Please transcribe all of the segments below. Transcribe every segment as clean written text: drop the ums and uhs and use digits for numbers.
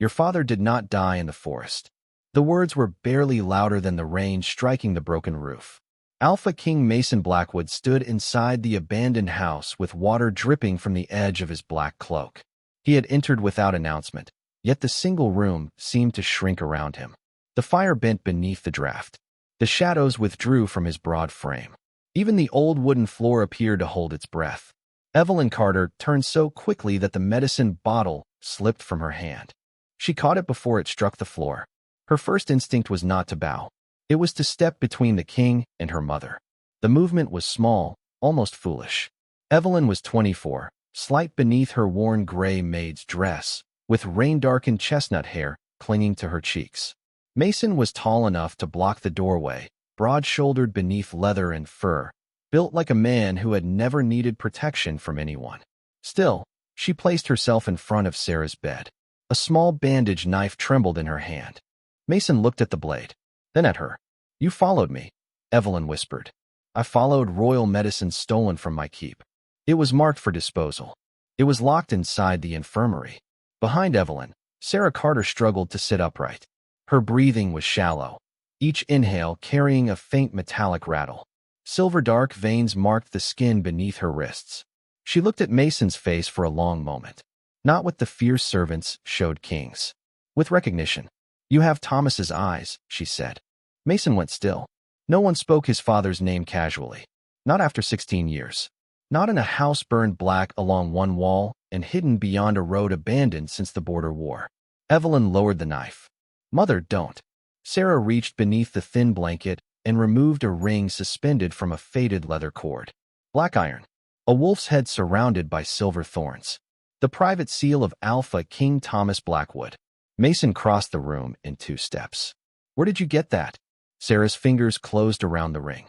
Your father did not die in the forest. The words were barely louder than the rain striking the broken roof. Alpha King Mason Blackwood stood inside the abandoned house with water dripping from the edge of his black cloak. He had entered without announcement, yet the single room seemed to shrink around him. The fire bent beneath the draft. The shadows withdrew from his broad frame. Even the old wooden floor appeared to hold its breath. Evelyn Carter turned so quickly that the medicine bottle slipped from her hand. She caught it before it struck the floor. Her first instinct was not to bow. It was to step between the king and her mother. The movement was small, almost foolish. Evelyn was 24, slight beneath her worn gray maid's dress, with rain-darkened chestnut hair clinging to her cheeks. Mason was tall enough to block the doorway, broad-shouldered beneath leather and fur, built like a man who had never needed protection from anyone. Still, she placed herself in front of Sarah's bed. A small bandage knife trembled in her hand. Mason looked at the blade, then at her. "You followed me," Evelyn whispered. "I followed royal medicine stolen from my keep. It was marked for disposal. It was locked inside the infirmary." Behind Evelyn, Sarah Carter struggled to sit upright. Her breathing was shallow, each inhale carrying a faint metallic rattle. Silver-dark veins marked the skin beneath her wrists. She looked at Mason's face for a long moment, not with the fierce servants showed kings. With recognition. "You have Thomas's eyes," she said. Mason went still. No one spoke his father's name casually. Not after 16 years. Not in a house burned black along one wall and hidden beyond a road abandoned since the border war. Evelyn lowered the knife. "Mother, don't." Sarah reached beneath the thin blanket and removed a ring suspended from a faded leather cord. Black iron. A wolf's head surrounded by silver thorns. The private seal of Alpha King Thomas Blackwood. Mason crossed the room in 2 steps. "Where did you get that?" Sarah's fingers closed around the ring.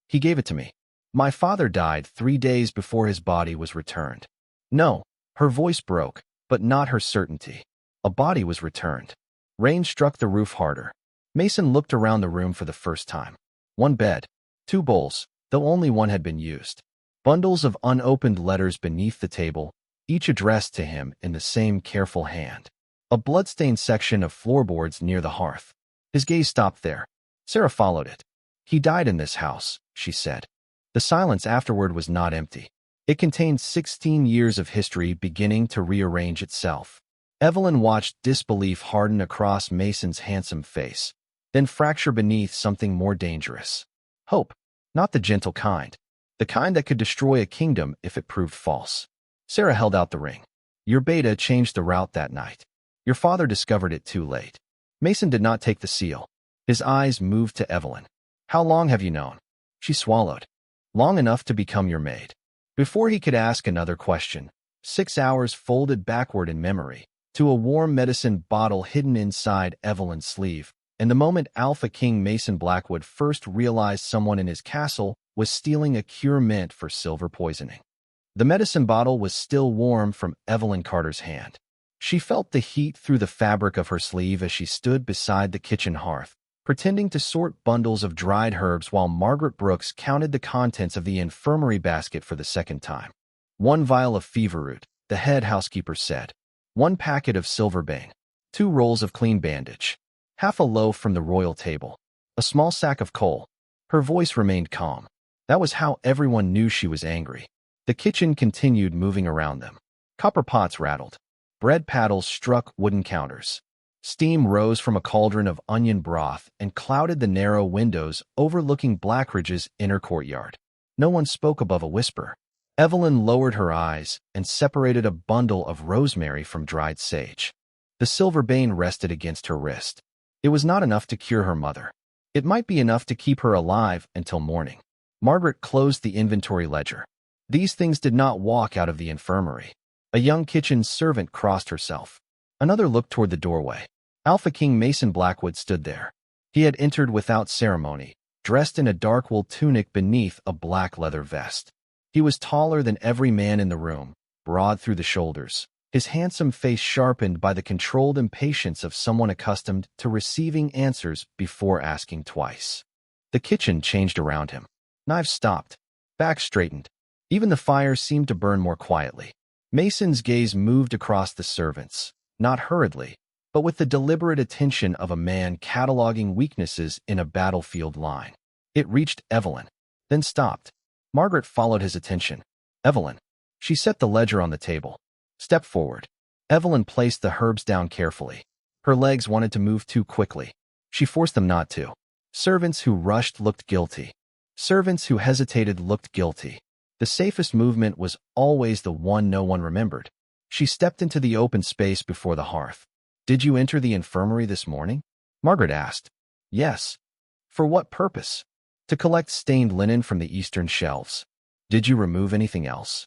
"He gave it to me. My father died 3 days before his body was returned." "No." Her voice broke, but not her certainty. A body was returned. Rain struck the roof harder. Mason looked around the room for the first time. 1 bed, 2 bowls, though only one had been used. Bundles of unopened letters beneath the table, each addressed to him in the same careful hand. A bloodstained section of floorboards near the hearth. His gaze stopped there. Sarah followed it. "He died in this house," she said. The silence afterward was not empty. It contained 16 years of history beginning to rearrange itself. Evelyn watched disbelief harden across Mason's handsome face, then fracture beneath something more dangerous. Hope. Not the gentle kind. The kind that could destroy a kingdom if it proved false. Sarah held out the ring. "Your Beta changed the route that night. Your father discovered it too late." Mason did not take the seal. His eyes moved to Evelyn. "How long have you known?" She swallowed. "Long enough to become your maid." Before he could ask another question, 6 hours folded backward in memory to a warm medicine bottle hidden inside Evelyn's sleeve, and the moment Alpha King Mason Blackwood first realized someone in his castle was stealing a cure meant for silver poisoning. The medicine bottle was still warm from Evelyn Carter's hand. She felt the heat through the fabric of her sleeve as she stood beside the kitchen hearth, pretending to sort bundles of dried herbs while Margaret Brooks counted the contents of the infirmary basket for the second time. 1 vial of fever root, the head housekeeper said. 1 packet of silverbane. 2 rolls of clean bandage. Half a loaf from the royal table. A small sack of coal. Her voice remained calm. That was how everyone knew she was angry. The kitchen continued moving around them. Copper pots rattled. Bread paddles struck wooden counters. Steam rose from a cauldron of onion broth and clouded the narrow windows overlooking Blackridge's inner courtyard. No one spoke above a whisper. Evelyn lowered her eyes and separated a bundle of rosemary from dried sage. The silverbane rested against her wrist. It was not enough to cure her mother. It might be enough to keep her alive until morning. Margaret closed the inventory ledger. These things did not walk out of the infirmary. A young kitchen servant crossed herself. Another looked toward the doorway. Alpha King Mason Blackwood stood there. He had entered without ceremony, dressed in a dark wool tunic beneath a black leather vest. He was taller than every man in the room, broad through the shoulders, his handsome face sharpened by the controlled impatience of someone accustomed to receiving answers before asking twice. The kitchen changed around him. Knives stopped. Backs straightened. Even the fire seemed to burn more quietly. Mason's gaze moved across the servants, not hurriedly, but with the deliberate attention of a man cataloging weaknesses in a battlefield line. It reached Evelyn, then stopped. Margaret followed his attention. Evelyn. She set the ledger on the table. Step forward. Evelyn placed the herbs down carefully. Her legs wanted to move too quickly. She forced them not to. Servants who rushed looked guilty. Servants who hesitated looked guilty. The safest movement was always the one no one remembered. She stepped into the open space before the hearth. Did you enter the infirmary this morning? Margaret asked. Yes. For what purpose? To collect stained linen from the eastern shelves. Did you remove anything else?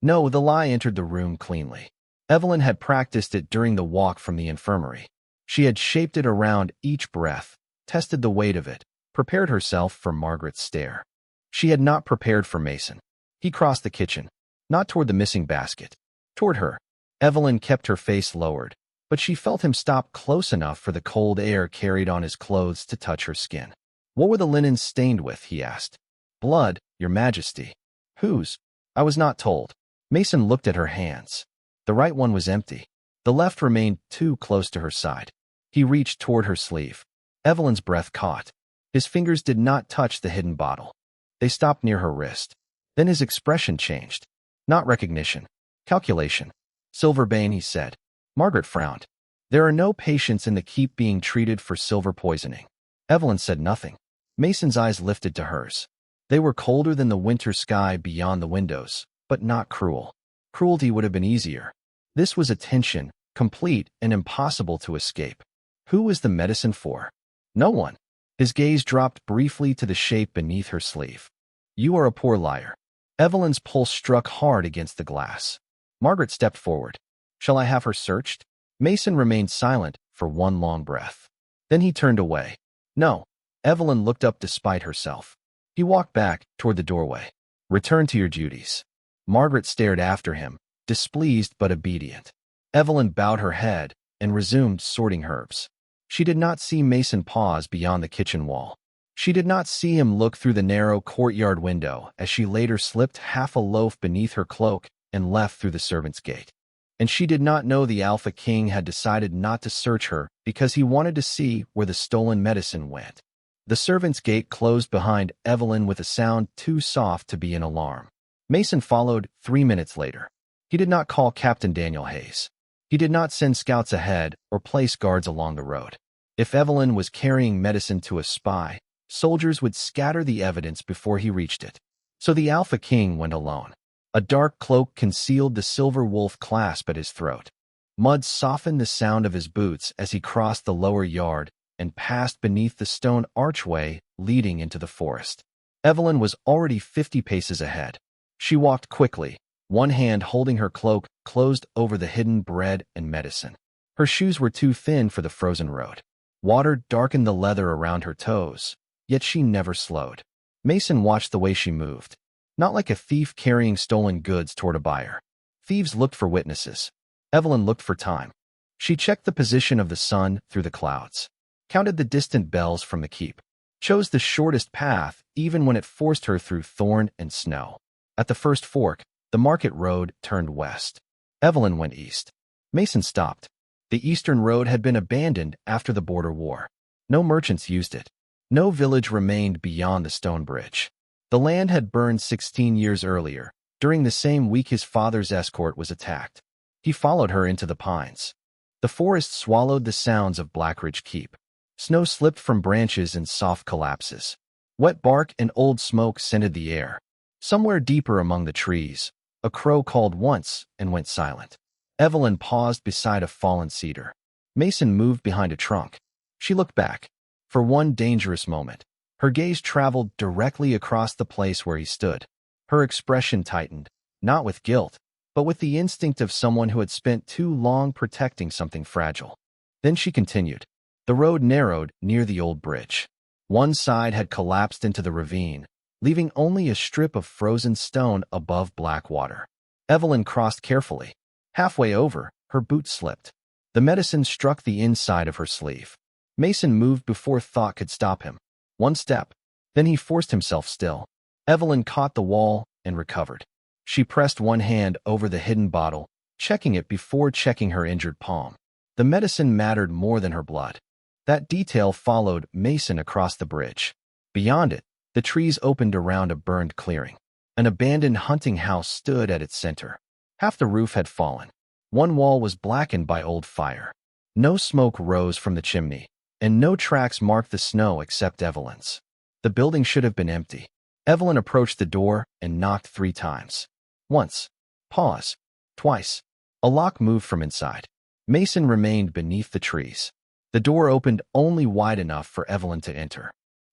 No, the lie entered the room cleanly. Evelyn had practiced it during the walk from the infirmary. She had shaped it around each breath, tested the weight of it, prepared herself for Margaret's stare. She had not prepared for Mason. He crossed the kitchen, not toward the missing basket, toward her. Evelyn kept her face lowered, but she felt him stop close enough for the cold air carried on his clothes to touch her skin. What were the linens stained with? He asked. Blood, Your Majesty. Whose? I was not told. Mason looked at her hands. The right one was empty. The left remained too close to her side. He reached toward her sleeve. Evelyn's breath caught. His fingers did not touch the hidden bottle. They stopped near her wrist. Then his expression changed. Not recognition. Calculation. Silverbane, he said. Margaret frowned. There are no patients in the keep being treated for silver poisoning. Evelyn said nothing. Mason's eyes lifted to hers. They were colder than the winter sky beyond the windows, but not cruel. Cruelty would have been easier. This was a tension, complete and impossible to escape. Who was the medicine for? No one. His gaze dropped briefly to the shape beneath her sleeve. You are a poor liar. Evelyn's pulse struck hard against the glass. Margaret stepped forward. Shall I have her searched? Mason remained silent for one long breath. Then he turned away. No. Evelyn looked up despite herself. He walked back toward the doorway. Return to your duties. Margaret stared after him, displeased but obedient. Evelyn bowed her head and resumed sorting herbs. She did not see Mason pause beyond the kitchen wall. She did not see him look through the narrow courtyard window as she later slipped half a loaf beneath her cloak and left through the servants' gate. And she did not know the Alpha King had decided not to search her because he wanted to see where the stolen medicine went. The servants' gate closed behind Evelyn with a sound too soft to be an alarm. Mason followed 3 minutes later. He did not call Captain Daniel Hayes. He did not send scouts ahead or place guards along the road. If Evelyn was carrying medicine to a spy, soldiers would scatter the evidence before he reached it. So the Alpha King went alone. A dark cloak concealed the silver wolf clasp at his throat. Mud softened the sound of his boots as he crossed the lower yard and passed beneath the stone archway leading into the forest. Evelyn was already 50 paces ahead. She walked quickly, one hand holding her cloak closed over the hidden bread and medicine. Her shoes were too thin for the frozen road. Water darkened the leather around her toes, yet she never slowed. Mason watched the way she moved. Not like a thief carrying stolen goods toward a buyer. Thieves looked for witnesses. Evelyn looked for time. She checked the position of the sun through the clouds, counted the distant bells from the keep, chose the shortest path even when it forced her through thorn and snow. At the first fork, the market road turned west. Evelyn went east. Mason stopped. The eastern road had been abandoned after the border war. No merchants used it. No village remained beyond the stone bridge. The land had burned 16 years earlier, during the same week his father's escort was attacked. He followed her into the pines. The forest swallowed the sounds of Blackridge Keep. Snow slipped from branches in soft collapses. Wet bark and old smoke scented the air. Somewhere deeper among the trees, a crow called once and went silent. Evelyn paused beside a fallen cedar. Mason moved behind a trunk. She looked back. For one dangerous moment, her gaze traveled directly across the place where he stood. Her expression tightened, not with guilt, but with the instinct of someone who had spent too long protecting something fragile. Then she continued. The road narrowed near the old bridge. One side had collapsed into the ravine, leaving only a strip of frozen stone above black water. Evelyn crossed carefully. Halfway over, her boot slipped. The medicine struck the inside of her sleeve. Mason moved before thought could stop him. One step. Then he forced himself still. Evelyn caught the wall and recovered. She pressed one hand over the hidden bottle, checking it before checking her injured palm. The medicine mattered more than her blood. That detail followed Mason across the bridge. Beyond it, the trees opened around a burned clearing. An abandoned hunting house stood at its center. Half the roof had fallen. One wall was blackened by old fire. No smoke rose from the chimney, and no tracks marked the snow except Evelyn's. The building should have been empty. Evelyn approached the door and knocked 3 times. Once. Pause. Twice. A lock moved from inside. Mason remained beneath the trees. The door opened only wide enough for Evelyn to enter.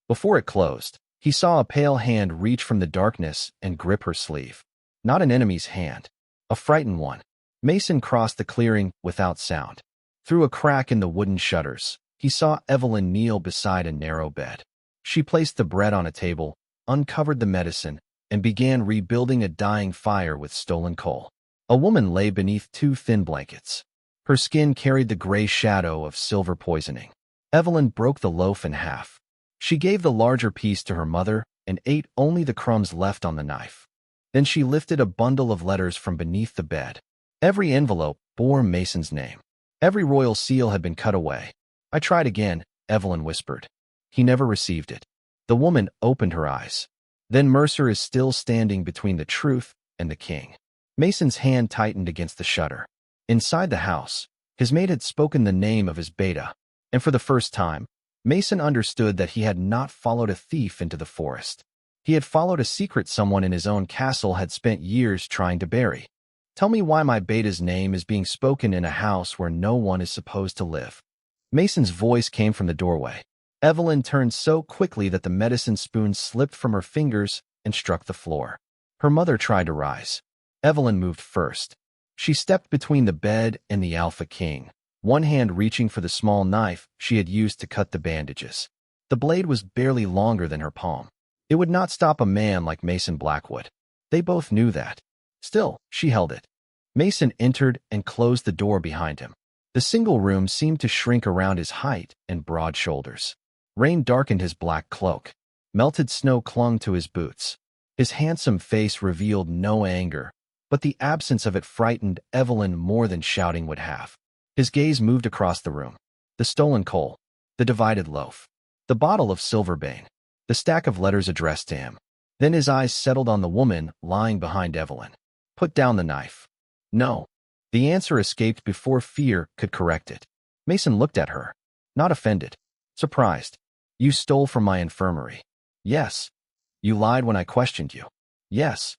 Before it closed, he saw a pale hand reach from the darkness and grip her sleeve. Not an enemy's hand. A frightened one. Mason crossed the clearing without sound. Through a crack in the wooden shutters, he saw Evelyn kneel beside a narrow bed. She placed the bread on a table, uncovered the medicine, and began rebuilding a dying fire with stolen coal. A woman lay beneath 2 thin blankets. Her skin carried the gray shadow of silver poisoning. Evelyn broke the loaf in half. She gave the larger piece to her mother and ate only the crumbs left on the knife. Then she lifted a bundle of letters from beneath the bed. Every envelope bore Mason's name. Every royal seal had been cut away. "I tried again," Evelyn whispered. "He never received it." The woman opened her eyes. "Then Mercer is still standing between the truth and the king." Mason's hand tightened against the shutter. Inside the house, his maid had spoken the name of his Beta, and for the first time, Mason understood that he had not followed a thief into the forest. He had followed a secret someone in his own castle had spent years trying to bury. "Tell me why my Beta's name is being spoken in a house where no one is supposed to live." Mason's voice came from the doorway. Evelyn turned so quickly that the medicine spoon slipped from her fingers and struck the floor. Her mother tried to rise. Evelyn moved first. She stepped between the bed and the Alpha King, one hand reaching for the small knife she had used to cut the bandages. The blade was barely longer than her palm. It would not stop a man like Mason Blackwood. They both knew that. Still, she held it. Mason entered and closed the door behind him. The single room seemed to shrink around his height and broad shoulders. Rain darkened his black cloak. Melted snow clung to his boots. His handsome face revealed no anger, but the absence of it frightened Evelyn more than shouting would have. His gaze moved across the room. The stolen coal, the divided loaf, the bottle of silverbane, the stack of letters addressed to him. Then his eyes settled on the woman lying behind Evelyn. "Put down the knife." "No." The answer escaped before fear could correct it. Mason looked at her, not offended, surprised. "You stole from my infirmary." "Yes." "You lied when I questioned you." "Yes."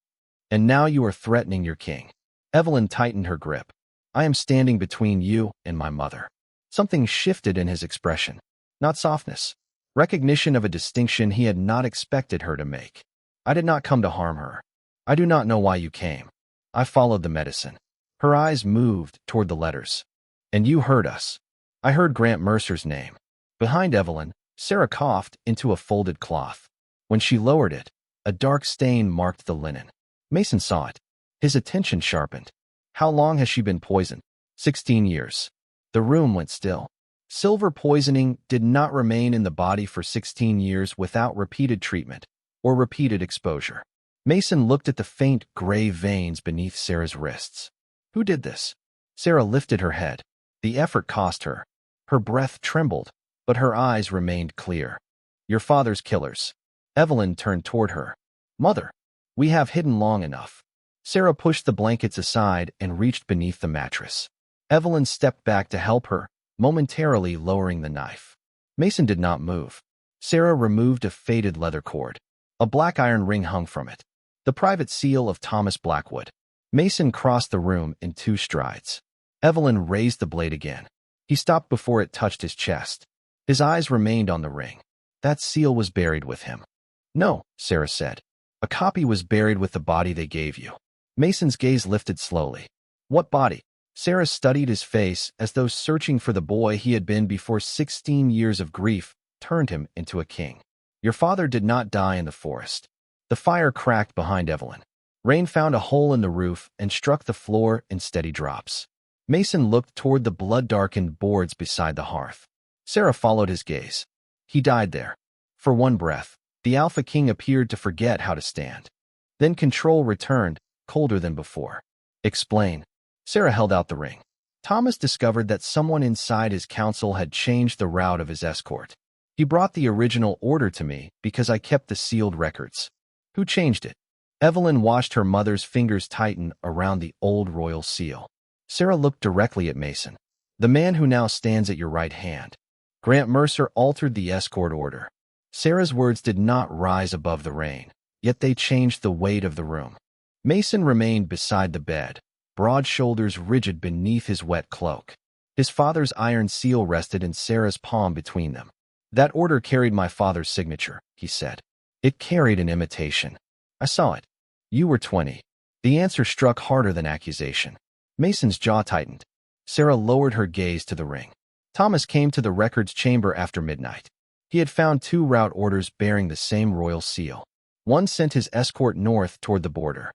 "And now you are threatening your king." Evelyn tightened her grip. "I am standing between you and my mother." Something shifted in his expression. Not softness. Recognition of a distinction he had not expected her to make. "I did not come to harm her. I do not know why you came. I followed the medicine." Her eyes moved toward the letters. "And you heard us." "I heard Grant Mercer's name." Behind Evelyn, Sarah coughed into a folded cloth. When she lowered it, a dark stain marked the linen. Mason saw it. His attention sharpened. "How long has she been poisoned?" 16 years. The room went still. Silver poisoning did not remain in the body for 16 years without repeated treatment or repeated exposure. Mason looked at the faint gray veins beneath Sarah's wrists. Who did this? Sarah lifted her head. The effort cost her. Her breath trembled, but her eyes remained clear. "Your father's killers." Evelyn turned toward her. "Mother, we have hidden long enough." Sarah pushed the blankets aside and reached beneath the mattress. Evelyn stepped back to help her, momentarily lowering the knife. Mason did not move. Sarah removed a faded leather cord. A black iron ring hung from it. The private seal of Thomas Blackwood. Mason crossed the room in 2 strides. Evelyn raised the blade again. He stopped before it touched his chest. His eyes remained on the ring. That seal was buried with him. "No," Sarah said. "A copy was buried with the body they gave you." Mason's gaze lifted slowly. "What body?" Sarah studied his face as though searching for the boy he had been before 16 years of grief turned him into a king. "Your father did not die in the forest." The fire cracked behind Evelyn. Rain found a hole in the roof and struck the floor in steady drops. Mason looked toward the blood-darkened boards beside the hearth. Sarah followed his gaze. "He died there." For one breath, the Alpha King appeared to forget how to stand. Then control returned, colder than before. "Explain." Sarah held out the ring. Thomas discovered that someone inside his council had changed the route of his escort. He brought the original order to me because I kept the sealed records. Who changed it? Evelyn watched her mother's fingers tighten around the old royal seal. Sarah looked directly at Mason. The man who now stands at your right hand. Grant Mercer altered the escort order. Sarah's words did not rise above the rain, yet they changed the weight of the room. Mason remained beside the bed, broad shoulders rigid beneath his wet cloak. His father's iron seal rested in Sarah's palm between them. That order carried my father's signature, he said. It carried an imitation. I saw it. You were 20. The answer struck harder than accusation. Mason's jaw tightened. Sarah lowered her gaze to the ring. Thomas came to the records chamber after midnight. He had found 2 route orders bearing the same royal seal. One sent his escort north toward the border.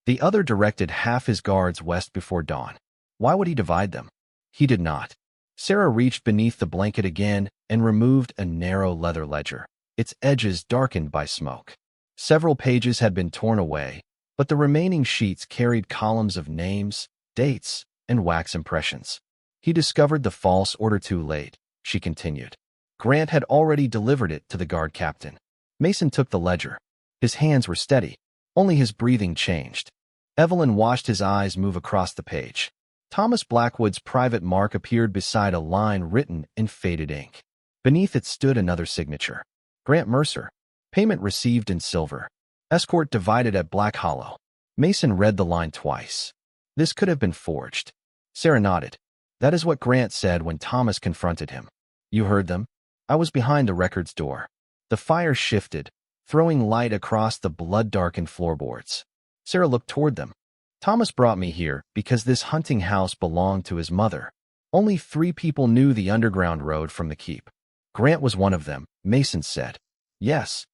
The other directed half his guards west before dawn. Why would he divide them? He did not. Sarah reached beneath the blanket again and removed a narrow leather ledger, its edges darkened by smoke. Several pages had been torn away, but the remaining sheets carried columns of names, dates, and wax impressions. He discovered the false order too late, she continued. Grant had already delivered it to the guard captain. Mason took the ledger. His hands were steady. Only his breathing changed. Evelyn watched his eyes move across the page. Thomas Blackwood's private mark appeared beside a line written in faded ink. Beneath it stood another signature. Grant Mercer. Payment received in silver. Escort divided at Black Hollow. Mason read the line twice. This could have been forged. Sarah nodded. That is what Grant said when Thomas confronted him. You heard them? I was behind the record's door. The fire shifted, throwing light across the blood-darkened floorboards. Sarah looked toward them. Thomas brought me here because this hunting house belonged to his mother. Only 3 people knew the underground road from the keep. Grant was one of them, Mason said. Yes.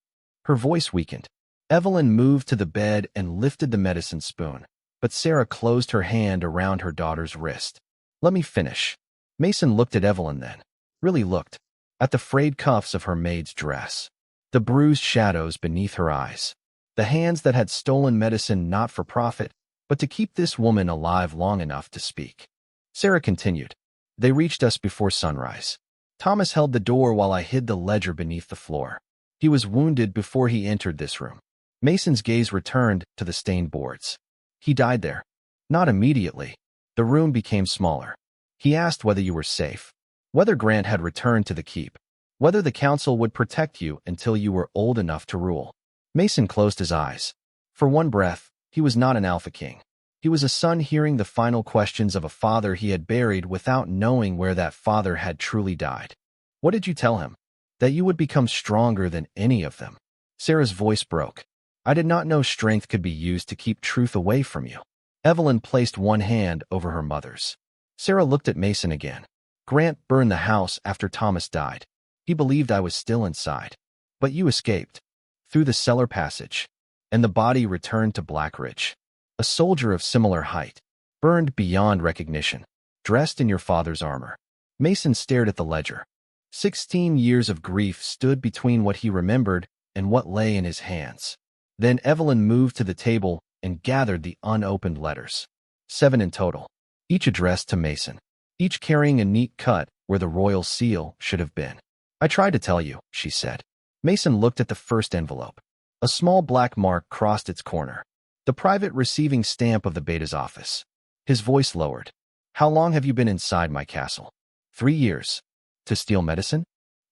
Her voice weakened. Evelyn moved to the bed and lifted the medicine spoon, but Sarah closed her hand around her daughter's wrist. Let me finish. Mason looked at Evelyn then. Really looked. At the frayed cuffs of her maid's dress. The bruised shadows beneath her eyes. The hands that had stolen medicine not for profit, but to keep this woman alive long enough to speak. Sarah continued. They reached us before sunrise. Thomas held the door while I hid the ledger beneath the floor. He was wounded before he entered this room. Mason's gaze returned to the stained boards. He died there. Not immediately. The room became smaller. He asked whether you were safe, whether Grant had returned to the keep, whether the council would protect you until you were old enough to rule. Mason closed his eyes. For one breath, he was not an Alpha King. He was a son hearing the final questions of a father he had buried without knowing where that father had truly died. What did you tell him? That you would become stronger than any of them. Sarah's voice broke. I did not know strength could be used to keep truth away from you. Evelyn placed one hand over her mother's. Sarah looked at Mason again. Grant burned the house after Thomas died. He believed I was still inside. But you escaped. Through the cellar passage. And the body returned to Blackridge. A soldier of similar height. Burned beyond recognition. Dressed in your father's armor. Mason stared at the ledger. 16 years of grief stood between what he remembered and what lay in his hands. Then Evelyn moved to the table and gathered the unopened letters. 7 in total. Each addressed to Mason. Each carrying a neat cut where the royal seal should have been. I tried to tell you, she said. Mason looked at the first envelope. A small black mark crossed its corner. The private receiving stamp of the Beta's office. His voice lowered. How long have you been inside my castle? 3 years. To steal medicine?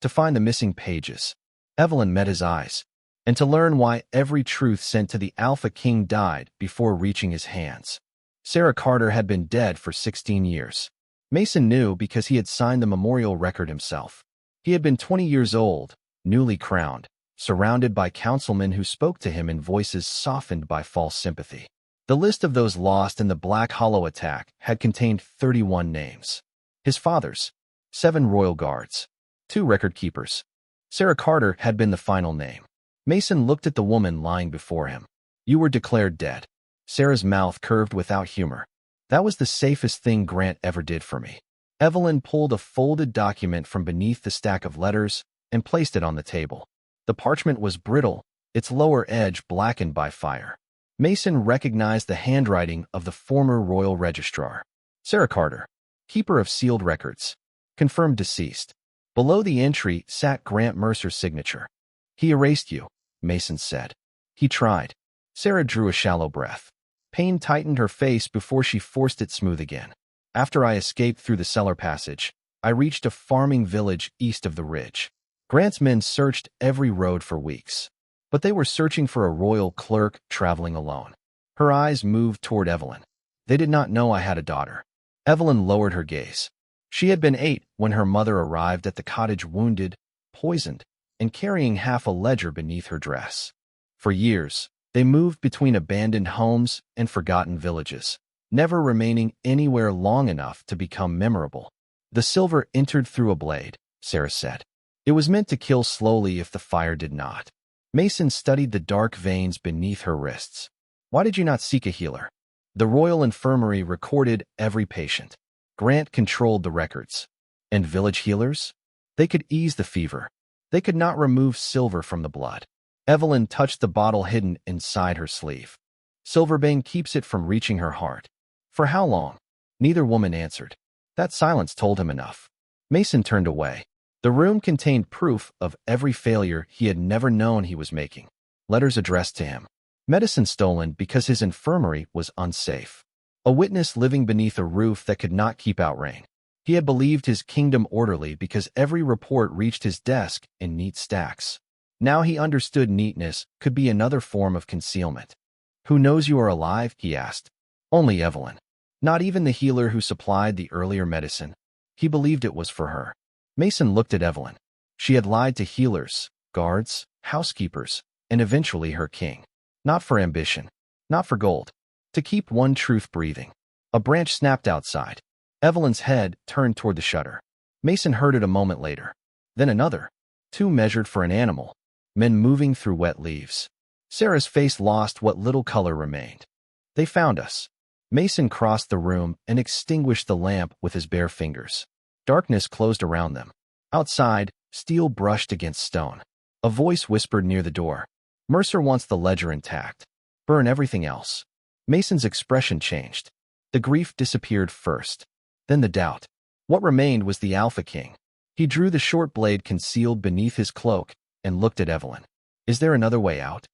To find the missing pages. Evelyn met his eyes. And to learn why every truth sent to the Alpha King died before reaching his hands. Sarah Carter had been dead for 16 years. Mason knew because he had signed the memorial record himself. He had been 20 years old, newly crowned, surrounded by councilmen who spoke to him in voices softened by false sympathy. The list of those lost in the Black Hollow attack had contained 31 names. His father's, 7 royal guards, 2 record keepers. Sarah Carter had been the final name. Mason looked at the woman lying before him. You were declared dead. Sarah's mouth curved without humor. That was the safest thing Grant ever did for me. Evelyn pulled a folded document from beneath the stack of letters and placed it on the table. The parchment was brittle, its lower edge blackened by fire. Mason recognized the handwriting of the former royal registrar. Sarah Carter. Keeper of sealed records. Confirmed deceased. Below the entry sat Grant Mercer's signature. He erased you, Mason said. He tried. Sarah drew a shallow breath. Pain tightened her face before she forced it smooth again. After I escaped through the cellar passage, I reached a farming village east of the ridge. Grant's men searched every road for weeks, but they were searching for a royal clerk traveling alone. Her eyes moved toward Evelyn. They did not know I had a daughter. Evelyn lowered her gaze. She had been 8 when her mother arrived at the cottage wounded, poisoned, and carrying half a ledger beneath her dress. For years, they moved between abandoned homes and forgotten villages, never remaining anywhere long enough to become memorable. The silver entered through a blade, Sarah said. It was meant to kill slowly if the fire did not. Mason studied the dark veins beneath her wrists. Why did you not seek a healer? The royal infirmary recorded every patient. Grant controlled the records. And village healers? They could ease the fever. They could not remove silver from the blood. Evelyn touched the bottle hidden inside her sleeve. Silverbane keeps it from reaching her heart. For how long? Neither woman answered. That silence told him enough. Mason turned away. The room contained proof of every failure he had never known he was making. Letters addressed to him. Medicine stolen because his infirmary was unsafe. A witness living beneath a roof that could not keep out rain. He had believed his kingdom orderly because every report reached his desk in neat stacks. Now he understood neatness could be another form of concealment. Who knows you are alive? He asked. Only Evelyn. Not even the healer who supplied the earlier medicine. He believed it was for her. Mason looked at Evelyn. She had lied to healers, guards, housekeepers, and eventually her king. Not for ambition. Not for gold. To keep one truth breathing. A branch snapped outside. Evelyn's head turned toward the shutter. Mason heard it a moment later. Then another. 2 measured for an animal. Men moving through wet leaves. Sarah's face lost what little color remained. They found us. Mason crossed the room and extinguished the lamp with his bare fingers. Darkness closed around them. Outside, steel brushed against stone. A voice whispered near the door. Mercer wants the ledger intact. Burn everything else. Mason's expression changed. The grief disappeared first. Then the doubt. What remained was the Alpha King. He drew the short blade concealed beneath his cloak and looked at Evelyn. Is there another way out?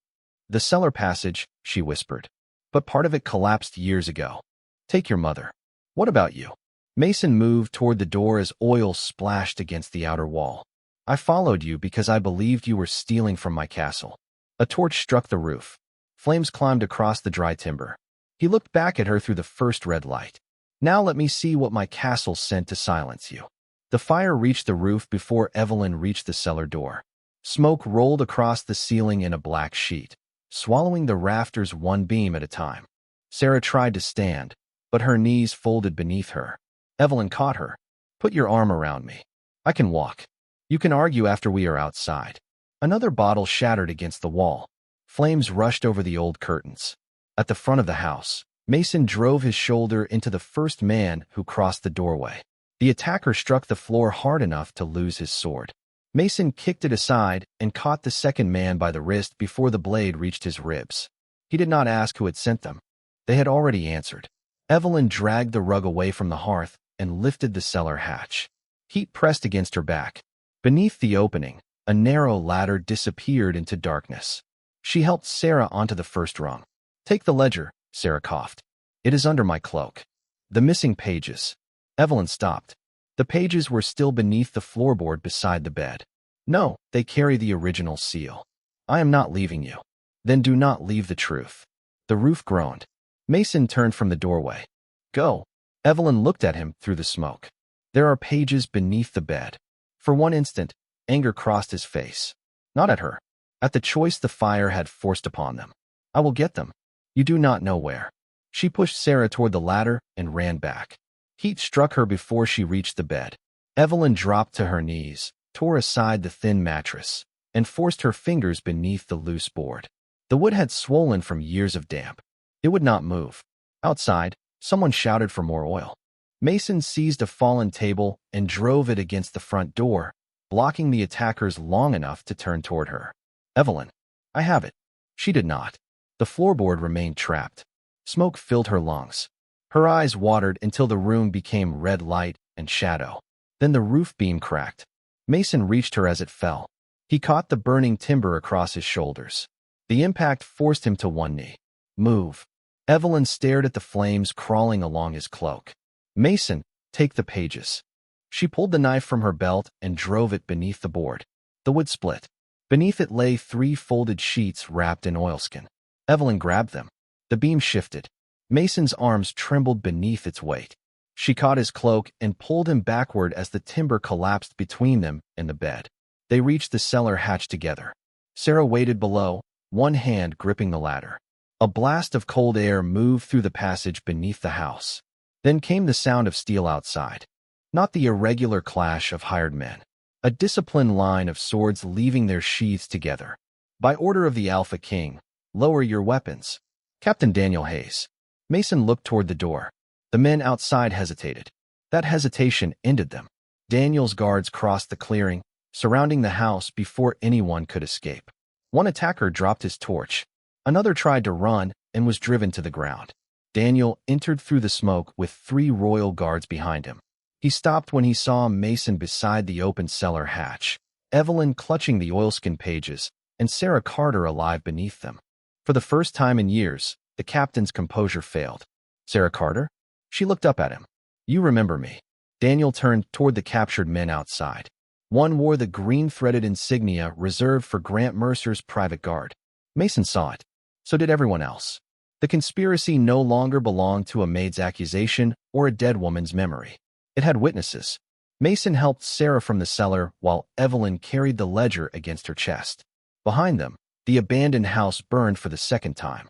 The cellar passage, she whispered. But part of it collapsed years ago. Take your mother. What about you? Mason moved toward the door as oil splashed against the outer wall. I followed you because I believed you were stealing from my castle. A torch struck the roof. Flames climbed across the dry timber. He looked back at her through the first red light. Now let me see what my castle sent to silence you. The fire reached the roof before Evelyn reached the cellar door. Smoke rolled across the ceiling in a black sheet, swallowing the rafters one beam at a time. Sarah tried to stand, but her knees folded beneath her. Evelyn caught her. Put your arm around me. I can walk. You can argue after we are outside. Another bottle shattered against the wall. Flames rushed over the old curtains. At the front of the house, Mason drove his shoulder into the first man who crossed the doorway. The attacker struck the floor hard enough to lose his sword. Mason kicked it aside and caught the second man by the wrist before the blade reached his ribs. He did not ask who had sent them. They had already answered. Evelyn dragged the rug away from the hearth and lifted the cellar hatch. Heat pressed against her back. Beneath the opening, a narrow ladder disappeared into darkness. She helped Sarah onto the first rung. Take the ledger, Sarah coughed. It is under my cloak. The missing pages. Evelyn stopped. The pages were still beneath the floorboard beside the bed. No, they carry the original seal. I am not leaving you. Then do not leave the truth. The roof groaned. Mason turned from the doorway. Go. Evelyn looked at him through the smoke. There are pages beneath the bed. For one instant, anger crossed his face. Not at her. At the choice the fire had forced upon them. I will get them. You do not know where. She pushed Sarah toward the ladder and ran back. Heat struck her before she reached the bed. Evelyn dropped to her knees, tore aside the thin mattress, and forced her fingers beneath the loose board. The wood had swollen from years of damp. It would not move. Outside, someone shouted for more oil. Mason seized a fallen table and drove it against the front door, blocking the attackers long enough to turn toward her. Evelyn, I have it. She did not. The floorboard remained trapped. Smoke filled her lungs. Her eyes watered until the room became red light and shadow. Then the roof beam cracked. Mason reached her as it fell. He caught the burning timber across his shoulders. The impact forced him to one knee. Move. Evelyn stared at the flames crawling along his cloak. Mason, take the pages. She pulled the knife from her belt and drove it beneath the board. The wood split. Beneath it lay 3 folded sheets wrapped in oilskin. Evelyn grabbed them. The beam shifted. Mason's arms trembled beneath its weight. She caught his cloak and pulled him backward as the timber collapsed between them and the bed. They reached the cellar hatch together. Sarah waited below, one hand gripping the ladder. A blast of cold air moved through the passage beneath the house. Then came the sound of steel outside. Not the irregular clash of hired men. A disciplined line of swords leaving their sheaths together. By order of the Alpha King, lower your weapons. Captain Daniel Hayes. Mason looked toward the door. The men outside hesitated. That hesitation ended them. Daniel's guards crossed the clearing, surrounding the house before anyone could escape. One attacker dropped his torch. Another tried to run and was driven to the ground. Daniel entered through the smoke with 3 royal guards behind him. He stopped when he saw Mason beside the open cellar hatch, Evelyn clutching the oilskin pages, and Sarah Carter alive beneath them. For the first time in years, the captain's composure failed. Sarah Carter? She looked up at him. You remember me. Daniel turned toward the captured men outside. One wore the green-threaded insignia reserved for Grant Mercer's private guard. Mason saw it. So did everyone else. The conspiracy no longer belonged to a maid's accusation or a dead woman's memory. It had witnesses. Mason helped Sarah from the cellar while Evelyn carried the ledger against her chest. Behind them, the abandoned house burned for the second time.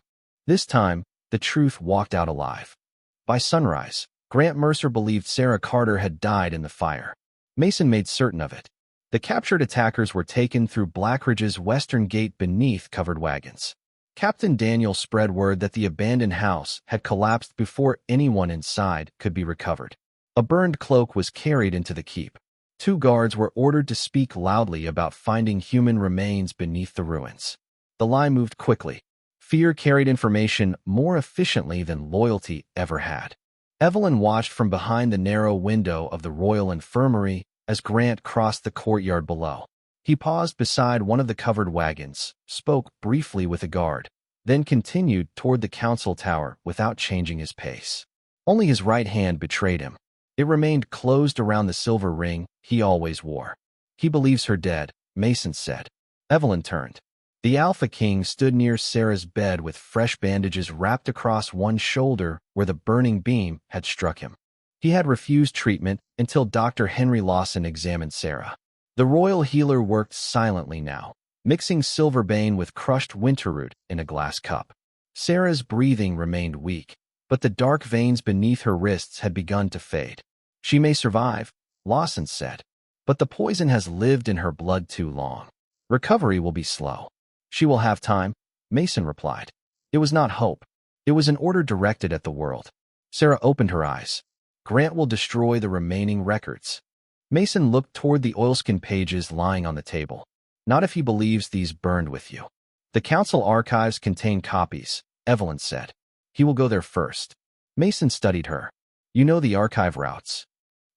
This time, the truth walked out alive. By sunrise, Grant Mercer believed Sarah Carter had died in the fire. Mason made certain of it. The captured attackers were taken through Blackridge's western gate beneath covered wagons. Captain Daniel spread word that the abandoned house had collapsed before anyone inside could be recovered. A burned cloak was carried into the keep. 2 guards were ordered to speak loudly about finding human remains beneath the ruins. The lie moved quickly. Fear carried information more efficiently than loyalty ever had. Evelyn watched from behind the narrow window of the Royal Infirmary as Grant crossed the courtyard below. He paused beside one of the covered wagons, spoke briefly with a guard, then continued toward the council tower without changing his pace. Only his right hand betrayed him. It remained closed around the silver ring he always wore. He believes her dead, Mason said. Evelyn turned. The Alpha King stood near Sarah's bed with fresh bandages wrapped across one shoulder where the burning beam had struck him. He had refused treatment until Dr. Henry Lawson examined Sarah. The royal healer worked silently now, mixing silverbane with crushed winterroot in a glass cup. Sarah's breathing remained weak, but the dark veins beneath her wrists had begun to fade. She may survive, Lawson said, but the poison has lived in her blood too long. Recovery will be slow. She will have time, Mason replied. It was not hope. It was an order directed at the world. Sarah opened her eyes. Grant will destroy the remaining records. Mason looked toward the oilskin pages lying on the table. Not if he believes these burned with you. The council archives contain copies, Evelyn said. He will go there first. Mason studied her. You know the archive routes.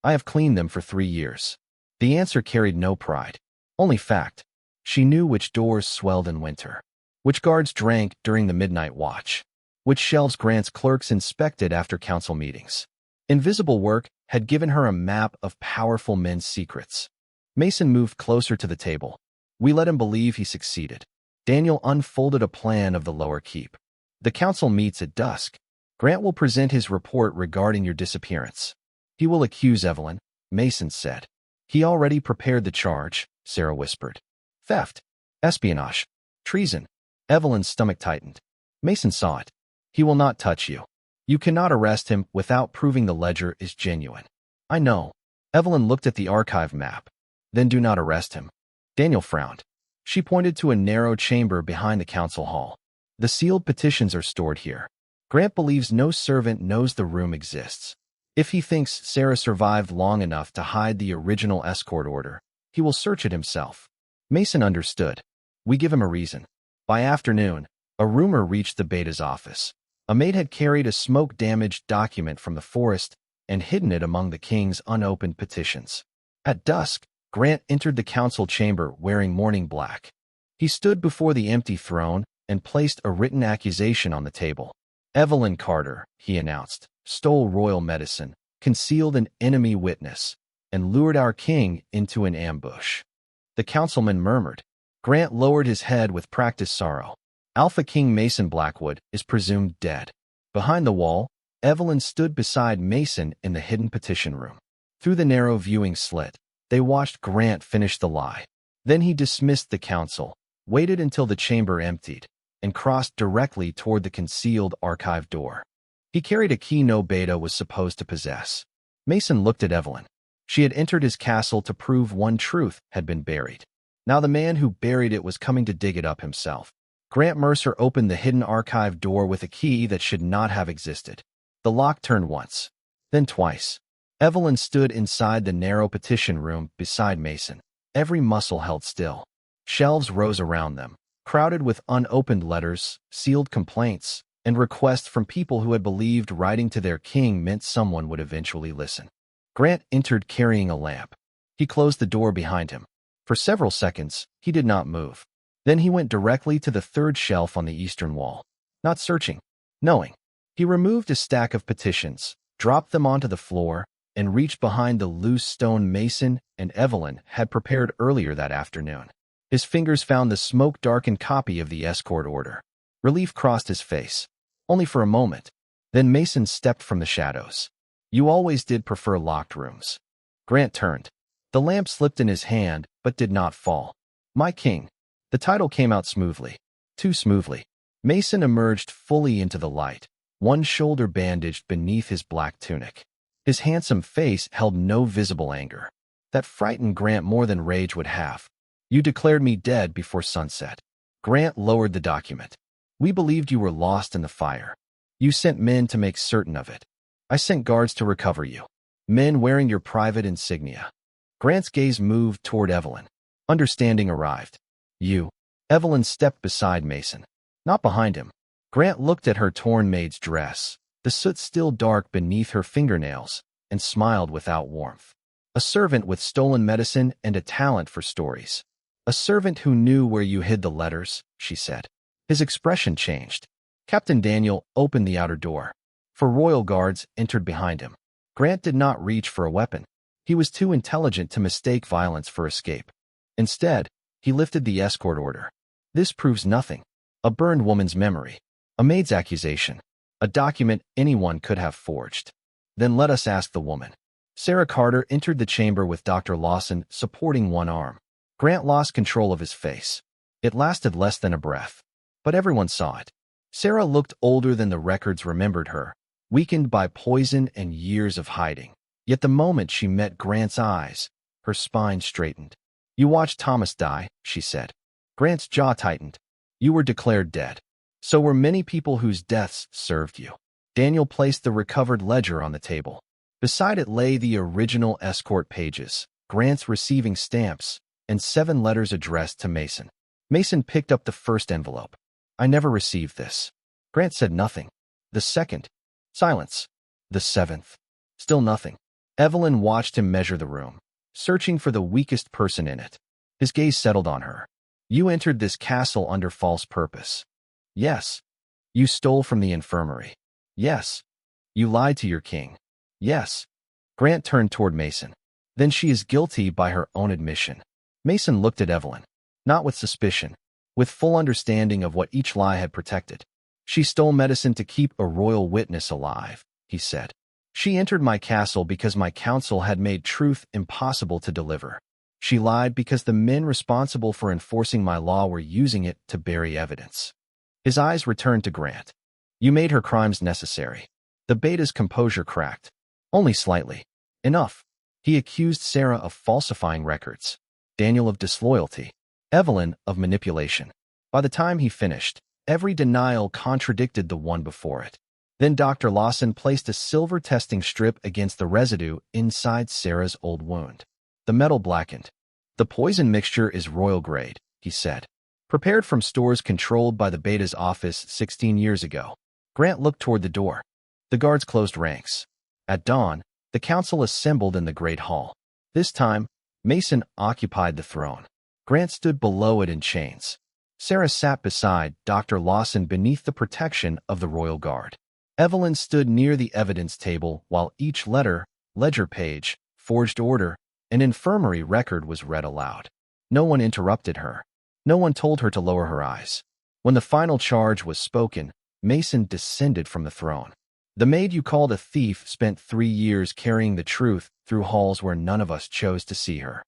I have cleaned them for 3 years. The answer carried no pride, only fact. She knew which doors swelled in winter, which guards drank during the midnight watch, which shelves Grant's clerks inspected after council meetings. Invisible work had given her a map of powerful men's secrets. Mason moved closer to the table. We let him believe he succeeded. Daniel unfolded a plan of the lower keep. The council meets at dusk. Grant will present his report regarding your disappearance. He will accuse Evelyn, Mason said. He already prepared the charge, Sarah whispered. Theft, espionage, treason. Evelyn's stomach tightened. Mason saw it. He will not touch you. You cannot arrest him without proving the ledger is genuine. I know. Evelyn looked at the archive map. Then do not arrest him. Daniel frowned. She pointed to a narrow chamber behind the council hall. The sealed petitions are stored here. Grant believes no servant knows the room exists. If he thinks Sarah survived long enough to hide the original escort order, he will search it himself. Mason understood. We give him a reason. By afternoon, a rumor reached the Beta's office. A maid had carried a smoke-damaged document from the forest and hidden it among the king's unopened petitions. At dusk, Grant entered the council chamber wearing mourning black. He stood before the empty throne and placed a written accusation on the table. Evelyn Carter, he announced, stole royal medicine, concealed an enemy witness, and lured our king into an ambush. The councilman murmured. Grant lowered his head with practiced sorrow. Alpha King Mason Blackwood is presumed dead. Behind the wall, Evelyn stood beside Mason in the hidden petition room. Through the narrow viewing slit, they watched Grant finish the lie. Then he dismissed the council, waited until the chamber emptied, and crossed directly toward the concealed archive door. He carried a key no Beta was supposed to possess. Mason looked at Evelyn. She had entered his castle to prove one truth had been buried. Now the man who buried it was coming to dig it up himself. Grant Mercer opened the hidden archive door with a key that should not have existed. The lock turned once, then twice. Evelyn stood inside the narrow petition room beside Mason. Every muscle held still. Shelves rose around them, crowded with unopened letters, sealed complaints, and requests from people who had believed writing to their king meant someone would eventually listen. Grant entered carrying a lamp. He closed the door behind him. For several seconds, he did not move. Then he went directly to the third shelf on the eastern wall. Not searching, knowing. He removed a stack of petitions, dropped them onto the floor, and reached behind the loose stone Mason and Evelyn had prepared earlier that afternoon. His fingers found the smoke-darkened copy of the escort order. Relief crossed his face, only for a moment. Then Mason stepped from the shadows. You always did prefer locked rooms. Grant turned. The lamp slipped in his hand, but did not fall. My king. The title came out smoothly. Too smoothly. Mason emerged fully into the light, one shoulder bandaged beneath his black tunic. His handsome face held no visible anger. That frightened Grant more than rage would have. You declared me dead before sunset. Grant lowered the document. We believed you were lost in the fire. You sent men to make certain of it. I sent guards to recover you. Men wearing your private insignia. Grant's gaze moved toward Evelyn. Understanding arrived. You. Evelyn stepped beside Mason. Not behind him. Grant looked at her torn maid's dress, the soot still dark beneath her fingernails, and smiled without warmth. A servant with stolen medicine and a talent for stories. A servant who knew where you hid the letters, she said. His expression changed. Captain Daniel opened the outer door. Four royal guards entered behind him. Grant did not reach for a weapon. He was too intelligent to mistake violence for escape. Instead, he lifted the escort order. This proves nothing. A burned woman's memory. A maid's accusation. A document anyone could have forged. Then let us ask the woman. Sarah Carter entered the chamber with Dr. Lawson supporting one arm. Grant lost control of his face. It lasted less than a breath. But everyone saw it. Sarah looked older than the records remembered her, weakened by poison and years of hiding. Yet the moment she met Grant's eyes, her spine straightened. You watched Thomas die, she said. Grant's jaw tightened. You were declared dead. So were many people whose deaths served you. Daniel placed the recovered ledger on the table. Beside it lay the original escort pages, Grant's receiving stamps, and 7 letters addressed to Mason. Mason picked up the first envelope. I never received this. Grant said nothing. The second. Silence. The 7th. Still nothing. Evelyn watched him measure the room, searching for the weakest person in it. His gaze settled on her. You entered this castle under false purpose. Yes. You stole from the infirmary. Yes. You lied to your king. Yes. Grant turned toward Mason. Then she is guilty by her own admission. Mason looked at Evelyn, not with suspicion, with full understanding of what each lie had protected. She stole medicine to keep a royal witness alive, he said. She entered my castle because my council had made truth impossible to deliver. She lied because the men responsible for enforcing my law were using it to bury evidence. His eyes returned to Grant. You made her crimes necessary. The Beta's composure cracked. Only slightly. Enough. He accused Sarah of falsifying records, Daniel of disloyalty, Evelyn of manipulation. By the time he finished, every denial contradicted the one before it. Then Dr. Lawson placed a silver testing strip against the residue inside Sarah's old wound. The metal blackened. The poison mixture is royal grade, he said. Prepared from stores controlled by the Beta's office 16 years ago. Grant looked toward the door. The guards closed ranks. At dawn, the council assembled in the great hall. This time, Mason occupied the throne. Grant stood below it in chains. Sarah sat beside Dr. Lawson beneath the protection of the royal guard. Evelyn stood near the evidence table while each letter, ledger page, forged order, and infirmary record was read aloud. No one interrupted her. No one told her to lower her eyes. When the final charge was spoken, Mason descended from the throne. The maid you called a thief spent 3 years carrying the truth through halls where none of us chose to see her.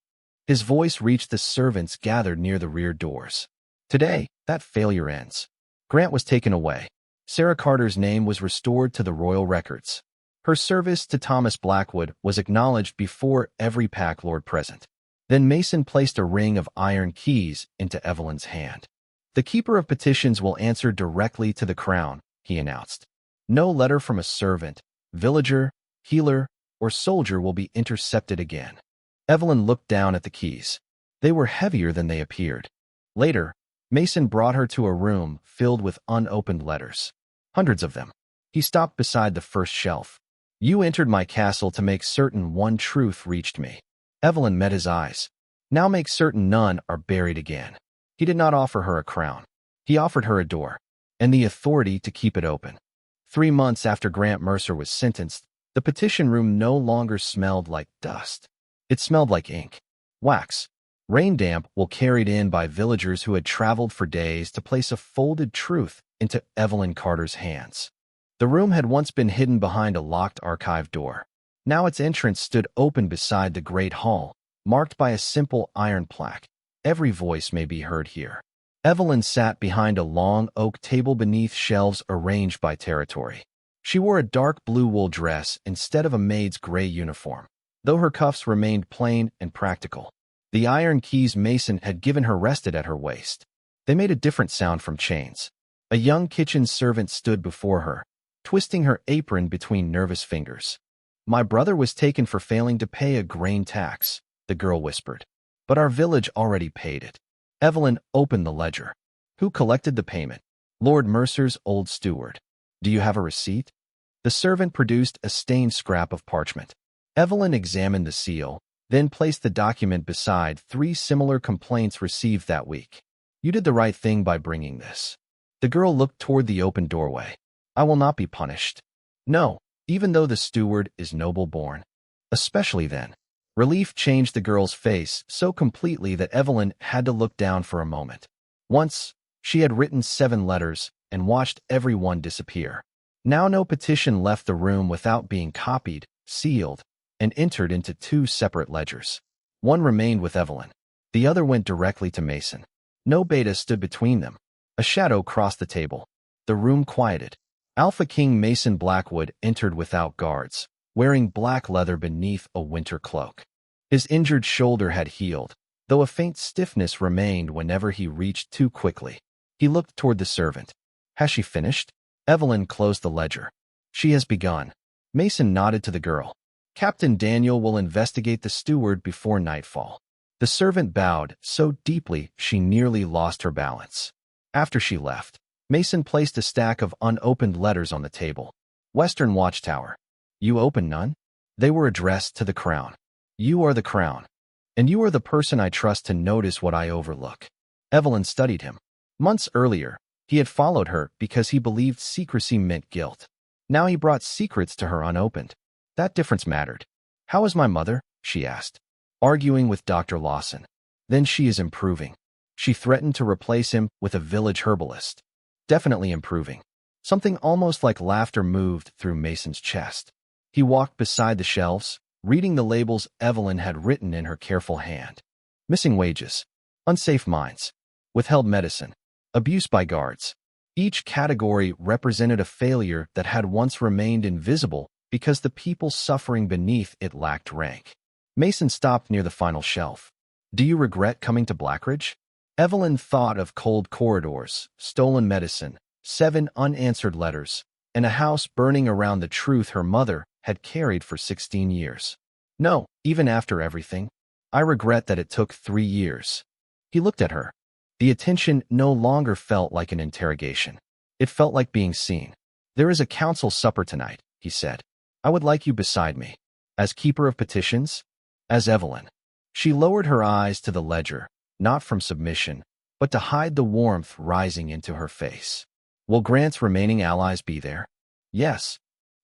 His voice reached the servants gathered near the rear doors. Today, that failure ends. Grant was taken away. Sarah Carter's name was restored to the royal records. Her service to Thomas Blackwood was acknowledged before every pack lord present. Then Mason placed a ring of iron keys into Evelyn's hand. The keeper of petitions will answer directly to the crown, he announced. No letter from a servant, villager, healer, or soldier will be intercepted again. Evelyn looked down at the keys. They were heavier than they appeared. Later, Mason brought her to a room filled with unopened letters. Hundreds of them. He stopped beside the first shelf. You entered my castle to make certain one truth reached me. Evelyn met his eyes. Now make certain none are buried again. He did not offer her a crown. He offered her a door, and the authority to keep it open. 3 months after Grant Mercer was sentenced, the petition room no longer smelled like dust. It smelled like ink, wax, rain damp carried in by villagers who had traveled for days to place a folded truth into Evelyn Carter's hands. The room had once been hidden behind a locked archive door. Now its entrance stood open beside the great hall, marked by a simple iron plaque. Every voice may be heard here. Evelyn sat behind a long oak table beneath shelves arranged by territory. She wore a dark blue wool dress instead of a maid's gray uniform, though her cuffs remained plain and practical. The iron keys Mason had given her rested at her waist. They made a different sound from chains. A young kitchen servant stood before her, twisting her apron between nervous fingers. My brother was taken for failing to pay a grain tax, the girl whispered. But our village already paid it. Evelyn opened the ledger. Who collected the payment? Lord Mercer's old steward. Do you have a receipt? The servant produced a stained scrap of parchment. Evelyn examined the seal, then placed the document beside 3 similar complaints received that week. You did the right thing by bringing this. The girl looked toward the open doorway. I will not be punished. No, even though the steward is noble born. Especially then. Relief changed the girl's face so completely that Evelyn had to look down for a moment. Once, she had written 7 letters and watched every one disappear. Now no petition left the room without being copied, sealed, and entered into 2 separate ledgers. One remained with Evelyn. The other went directly to Mason. No Beta stood between them. A shadow crossed the table. The room quieted. Alpha King Mason Blackwood entered without guards, wearing black leather beneath a winter cloak. His injured shoulder had healed, though a faint stiffness remained whenever he reached too quickly. He looked toward the servant. Has she finished? Evelyn closed the ledger. She has begun. Mason nodded to the girl. Captain Daniel will investigate the steward before nightfall. The servant bowed so deeply she nearly lost her balance. After she left, Mason placed a stack of unopened letters on the table. Western Watchtower. You open none? They were addressed to the crown. You are the crown. And you are the person I trust to notice what I overlook. Evelyn studied him. Months earlier, he had followed her because he believed secrecy meant guilt. Now he brought secrets to her unopened. That difference mattered. How is my mother? She asked. Arguing with Dr. Lawson. Then she is improving. She threatened to replace him with a village herbalist. Definitely improving. Something almost like laughter moved through Mason's chest. He walked beside the shelves, reading the labels Evelyn had written in her careful hand. Missing wages, unsafe mines, withheld medicine, abuse by guards. Each category represented a failure that had once remained invisible because the people suffering beneath it lacked rank. Mason stopped near the final shelf. Do you regret coming to Blackridge? Evelyn thought of cold corridors, stolen medicine, 7 unanswered letters, and a house burning around the truth her mother had carried for 16 years. No, even after everything, I regret that it took 3 years. He looked at her. The attention no longer felt like an interrogation. It felt like being seen. "There is a council supper tonight," he said. "I would like you beside me. As keeper of petitions? As Evelyn." She lowered her eyes to the ledger, not from submission, but to hide the warmth rising into her face. "Will Grant's remaining allies be there?" "Yes."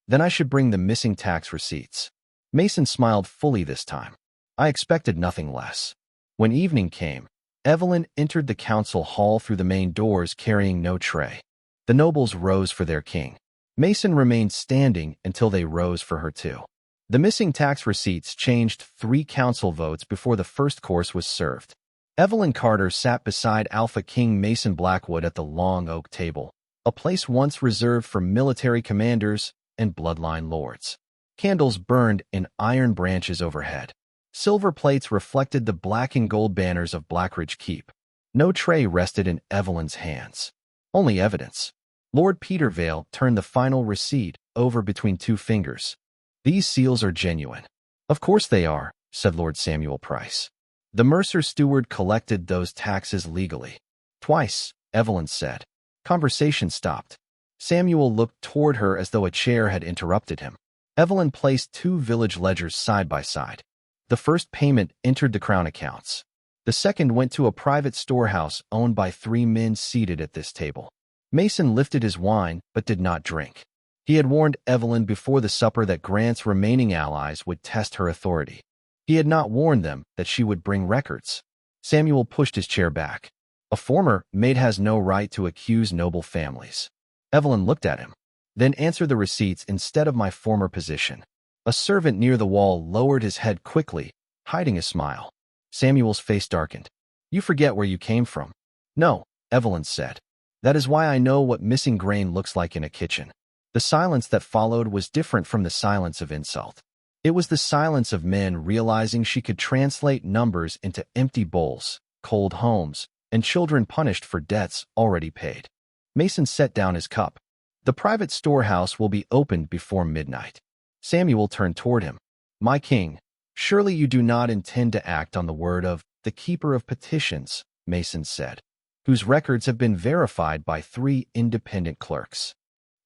"Then I should bring the missing tax receipts." Mason smiled fully this time. "I expected nothing less." When evening came, Evelyn entered the council hall through the main doors carrying no tray. The nobles rose for their king. Mason remained standing until they rose for her too. The missing tax receipts changed 3 council votes before the first course was served. Evelyn Carter sat beside Alpha King Mason Blackwood at the long oak table, a place once reserved for military commanders and bloodline lords. Candles burned in iron branches overhead. Silver plates reflected the black and gold banners of Blackridge Keep. No tray rested in Evelyn's hands. Only evidence. Lord Peter Vale turned the final receipt over between 2 fingers. "These seals are genuine." "Of course they are," said Lord Samuel Price. "The Mercer steward collected those taxes legally." "Twice," Evelyn said. Conversation stopped. Samuel looked toward her as though a chair had interrupted him. Evelyn placed 2 village ledgers side by side. The first payment entered the crown accounts. The second went to a private storehouse owned by 3 men seated at this table. Mason lifted his wine but did not drink. He had warned Evelyn before the supper that Grant's remaining allies would test her authority. He had not warned them that she would bring records. Samuel pushed his chair back. "A former maid has no right to accuse noble families." Evelyn looked at him. "Then answer the receipts instead of my former position." A servant near the wall lowered his head quickly, hiding a smile. Samuel's face darkened. "You forget where you came from." "No," Evelyn said. "That is why I know what missing grain looks like in a kitchen." The silence that followed was different from the silence of insult. It was the silence of men realizing she could translate numbers into empty bowls, cold homes, and children punished for debts already paid. Mason set down his cup. "The private storehouse will be opened before midnight." Samuel turned toward him. "My king, surely you do not intend to act on the word of the keeper of petitions," Mason said, "whose records have been verified by 3 independent clerks."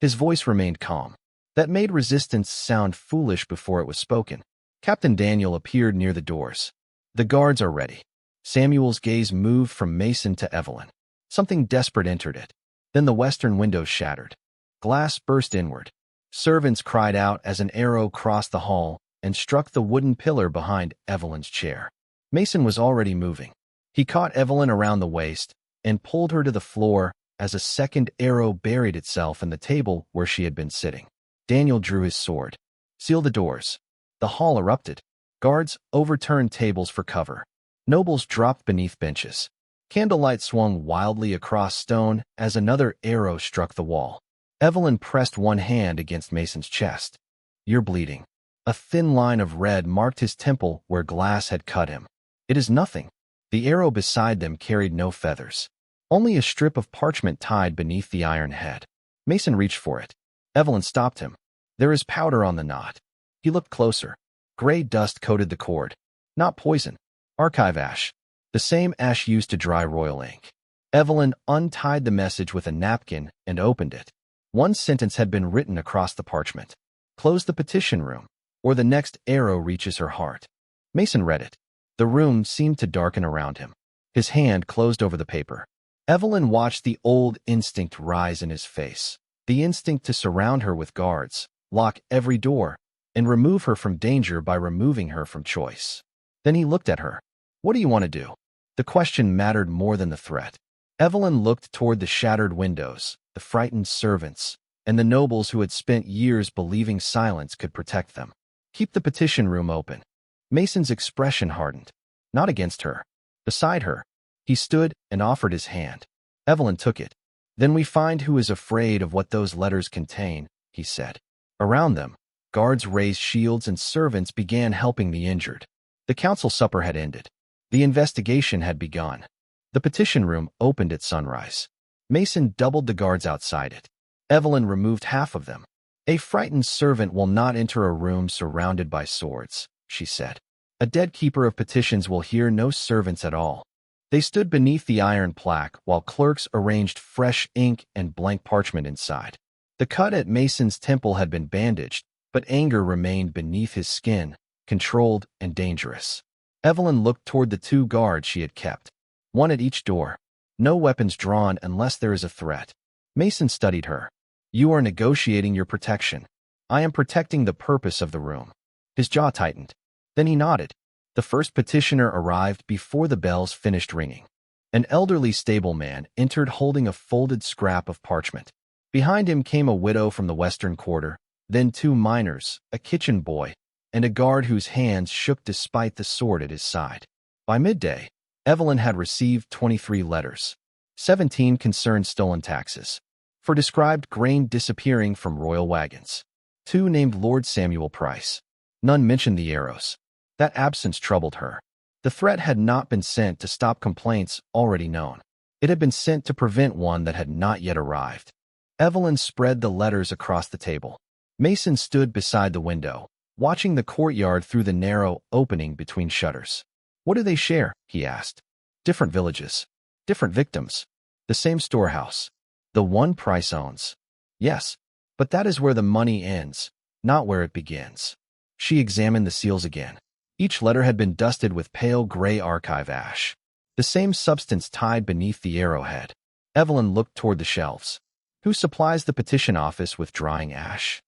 His voice remained calm. That made resistance sound foolish before it was spoken. Captain Daniel appeared near the doors. "The guards are ready." Samuel's gaze moved from Mason to Evelyn. Something desperate entered it. Then the western windows shattered. Glass burst inward. Servants cried out as an arrow crossed the hall and struck the wooden pillar behind Evelyn's chair. Mason was already moving. He caught Evelyn around the waist and pulled her to the floor as a second arrow buried itself in the table where she had been sitting. Daniel drew his sword. "Seal the doors." The hall erupted. Guards overturned tables for cover. Nobles dropped beneath benches. Candlelight swung wildly across stone as another arrow struck the wall. Evelyn pressed one hand against Mason's chest. "You're bleeding." A thin line of red marked his temple where glass had cut him. "It is nothing." The arrow beside them carried no feathers. Only a strip of parchment tied beneath the iron head. Mason reached for it. Evelyn stopped him. "There is powder on the knot." He looked closer. Gray dust coated the cord. Not poison. Archive ash. The same ash used to dry royal ink. Evelyn untied the message with a napkin and opened it. One sentence had been written across the parchment. "Close the petition room, or the next arrow reaches her heart." Mason read it. The room seemed to darken around him. His hand closed over the paper. Evelyn watched the old instinct rise in his face. The instinct to surround her with guards, lock every door, and remove her from danger by removing her from choice. Then he looked at her. "What do you want to do?" The question mattered more than the threat. Evelyn looked toward the shattered windows, the frightened servants, and the nobles who had spent years believing silence could protect them. "Keep the petition room open." Mason's expression hardened. Not against her. Beside her. He stood and offered his hand. Evelyn took it. "Then we find who is afraid of what those letters contain," he said. Around them, guards raised shields and servants began helping the injured. The council supper had ended. The investigation had begun. The petition room opened at sunrise. Mason doubled the guards outside it. Evelyn removed half of them. "A frightened servant will not enter a room surrounded by swords," she said. "A dead keeper of petitions will hear no servants at all." They stood beneath the iron plaque while clerks arranged fresh ink and blank parchment inside. The cut at Mason's temple had been bandaged, but anger remained beneath his skin, controlled and dangerous. Evelyn looked toward the 2 guards she had kept, one at each door. No weapons drawn unless there is a threat. Mason studied her. You are negotiating your protection. I am protecting the purpose of the room. His jaw tightened. Then he nodded. The first petitioner arrived before the bells finished ringing. An elderly stableman entered holding a folded scrap of parchment. Behind him came a widow from the western quarter, then 2 miners, a kitchen boy, and a guard whose hands shook despite the sword at his side. By midday, Evelyn had received 23 letters. 17 concerned stolen taxes. 4 described grain disappearing from royal wagons. 2 named Lord Samuel Price. None mentioned the arrows. That absence troubled her. The threat had not been sent to stop complaints already known. It had been sent to prevent one that had not yet arrived. Evelyn spread the letters across the table. Mason stood beside the window, watching the courtyard through the narrow opening between shutters. What do they share? He asked. Different villages. Different victims. The same storehouse. The one Price owns. Yes, but that is where the money ends, not where it begins. She examined the seals again. Each letter had been dusted with pale gray archive ash. The same substance tied beneath the arrowhead. Evelyn looked toward the shelves. Who supplies the petition office with drying ash?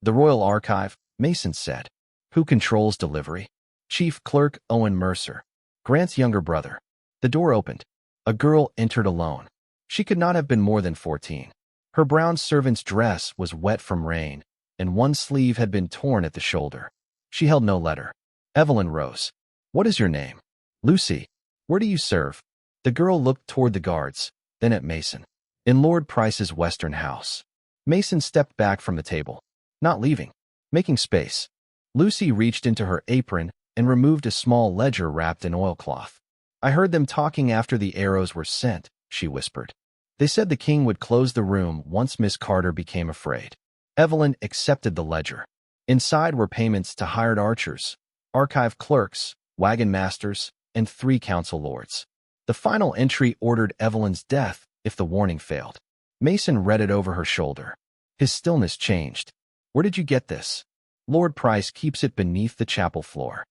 The Royal Archive, Mason said. Who controls delivery? Chief Clerk Owen Mercer, Grant's younger brother. The door opened. A girl entered alone. She could not have been more than 14. Her brown servant's dress was wet from rain, and one sleeve had been torn at the shoulder. She held no letter. Evelyn rose. What is your name? Lucy. Where do you serve? The girl looked toward the guards, then at Mason. In Lord Price's western house. Mason stepped back from the table. Not leaving. Making space. Lucy reached into her apron and removed a small ledger wrapped in oilcloth. I heard them talking after the arrows were sent, she whispered. They said the king would close the room once Miss Carter became afraid. Evelyn accepted the ledger. Inside were payments to hired archers, archive clerks, wagon masters, and 3 council lords. The final entry ordered Evelyn's death if the warning failed. Mason read it over her shoulder. His stillness changed. Where did you get this? Lord Price keeps it beneath the chapel floor.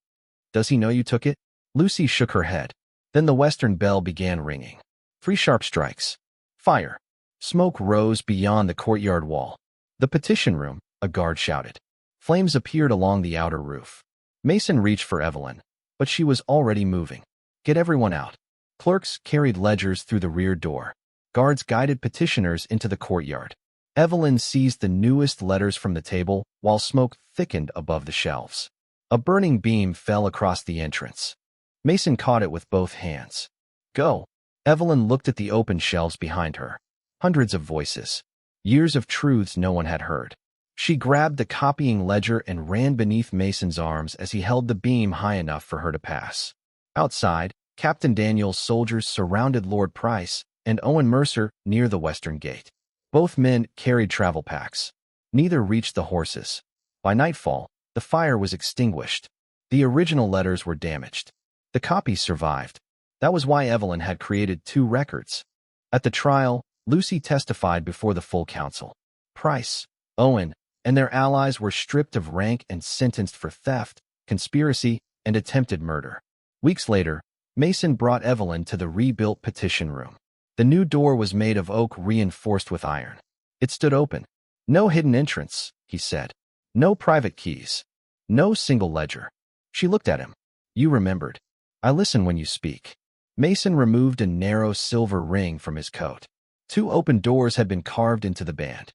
Does he know you took it? Lucy shook her head. Then the western bell began ringing. 3 sharp strikes. Fire. Smoke rose beyond the courtyard wall. The petition room, a guard shouted. Flames appeared along the outer roof. Mason reached for Evelyn, but she was already moving. Get everyone out. Clerks carried ledgers through the rear door. Guards guided petitioners into the courtyard. Evelyn seized the newest letters from the table while smoke thickened above the shelves. A burning beam fell across the entrance. Mason caught it with both hands. Go. Evelyn looked at the open shelves behind her. Hundreds of voices. Years of truths no one had heard. She grabbed the copying ledger and ran beneath Mason's arms as he held the beam high enough for her to pass. Outside, Captain Daniel's soldiers surrounded Lord Price and Owen Mercer near the western gate. Both men carried travel packs. Neither reached the horses. By nightfall, the fire was extinguished. The original letters were damaged. The copies survived. That was why Evelyn had created 2 records. At the trial, Lucy testified before the full council. Price, Owen, and their allies were stripped of rank and sentenced for theft, conspiracy, and attempted murder. Weeks later, Mason brought Evelyn to the rebuilt petition room. The new door was made of oak reinforced with iron. It stood open. No hidden entrance, he said. No private keys. No single ledger. She looked at him. You remembered. I listen when you speak. Mason removed a narrow silver ring from his coat. 2 open doors had been carved into the band.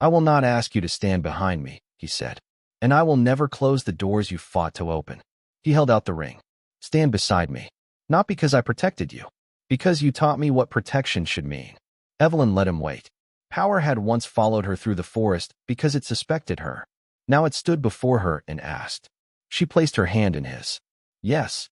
I will not ask you to stand behind me, he said. And I will never close the doors you fought to open. He held out the ring. Stand beside me. Not because I protected you. Because you taught me what protection should mean. Evelyn let him wait. Power had once followed her through the forest because it suspected her. Now it stood before her and asked. She placed her hand in his. Yes.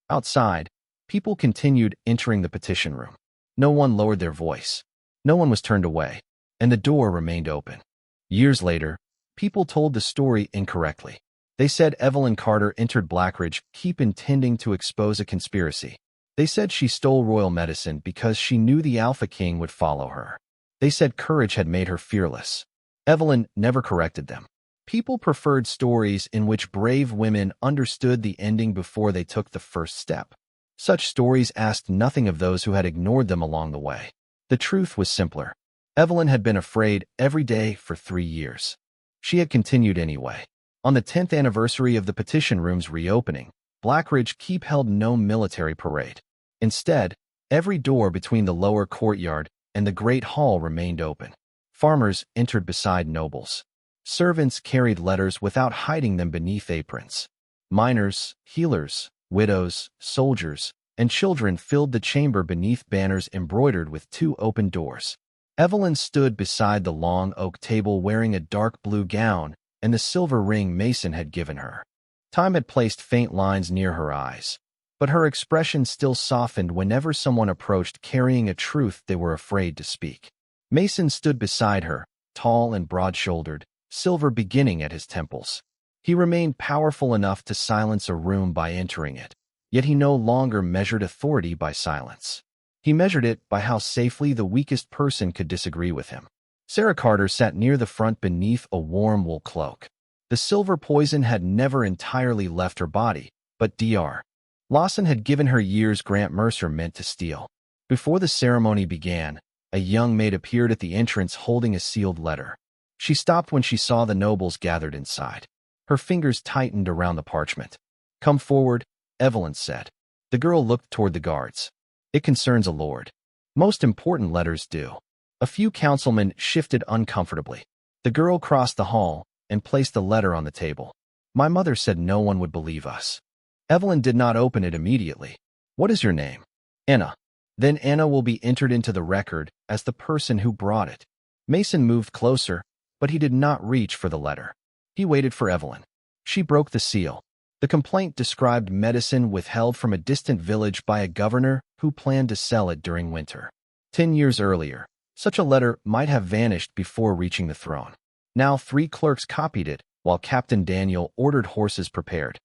Outside, people continued entering the petition room. No one lowered their voice. No one was turned away, and the door remained open. Years later, people told the story incorrectly. They said Evelyn Carter entered Blackridge Keep intending to expose a conspiracy. They said she stole royal medicine because she knew the Alpha King would follow her. They said courage had made her fearless. Evelyn never corrected them. People preferred stories in which brave women understood the ending before they took the first step. Such stories asked nothing of those who had ignored them along the way. The truth was simpler. Evelyn had been afraid every day for 3 years. She had continued anyway. On the 10th anniversary of the petition room's reopening, Blackridge Keep held no military parade. Instead, every door between the lower courtyard and the great hall remained open. Farmers entered beside nobles. Servants carried letters without hiding them beneath aprons. Miners, healers, widows, soldiers, and children filled the chamber beneath banners embroidered with 2 open doors. Evelyn stood beside the long oak table wearing a dark blue gown and the silver ring Mason had given her. Time had placed faint lines near her eyes, but her expression still softened whenever someone approached carrying a truth they were afraid to speak. Mason stood beside her, tall and broad-shouldered, silver beginning at his temples. He remained powerful enough to silence a room by entering it, yet he no longer measured authority by silence. He measured it by how safely the weakest person could disagree with him. Sarah Carter sat near the front beneath a warm wool cloak. The silver poison had never entirely left her body, but Dr. Lawson had given her years Grant Mercer meant to steal. Before the ceremony began, a young maid appeared at the entrance holding a sealed letter. She stopped when she saw the nobles gathered inside. Her fingers tightened around the parchment. "Come forward," Evelyn said. The girl looked toward the guards. "It concerns a lord." Most important letters do. A few councilmen shifted uncomfortably. The girl crossed the hall and placed the letter on the table. "My mother said no one would believe us." Evelyn did not open it immediately. "What is your name?" "Anna." "Then Anna will be entered into the record as the person who brought it." Mason moved closer, but he did not reach for the letter. He waited for Evelyn. She broke the seal. The complaint described medicine withheld from a distant village by a governor who planned to sell it during winter. 10 years earlier, such a letter might have vanished before reaching the throne. Now 3 clerks copied it, while Captain Daniel ordered horses prepared.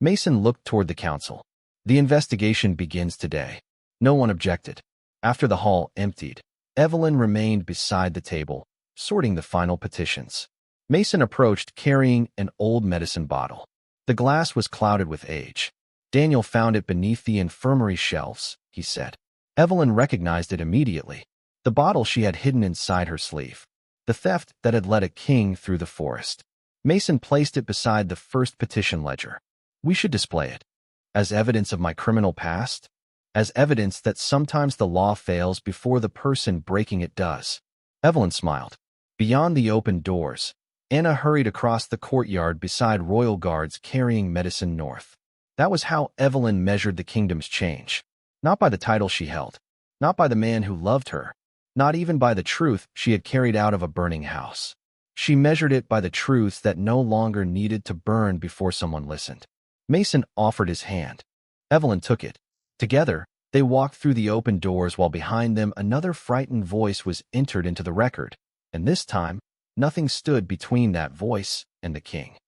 Mason looked toward the council. "The investigation begins today." No one objected. After the hall emptied, Evelyn remained beside the table, sorting the final petitions. Mason approached carrying an old medicine bottle. The glass was clouded with age. "Daniel found it beneath the infirmary shelves," he said. Evelyn recognized it immediately. The bottle she had hidden inside her sleeve. The theft that had led a king through the forest. Mason placed it beside the first petition ledger. "We should display it. As evidence of my criminal past? As evidence that sometimes the law fails before the person breaking it does." Evelyn smiled. Beyond the open doors, Anna hurried across the courtyard beside royal guards carrying medicine north. That was how Evelyn measured the kingdom's change. Not by the title she held, not by the man who loved her, not even by the truth she had carried out of a burning house. She measured it by the truths that no longer needed to burn before someone listened. Mason offered his hand. Evelyn took it. Together, they walked through the open doors while behind them another frightened voice was entered into the record, and this time, nothing stood between that voice and the king.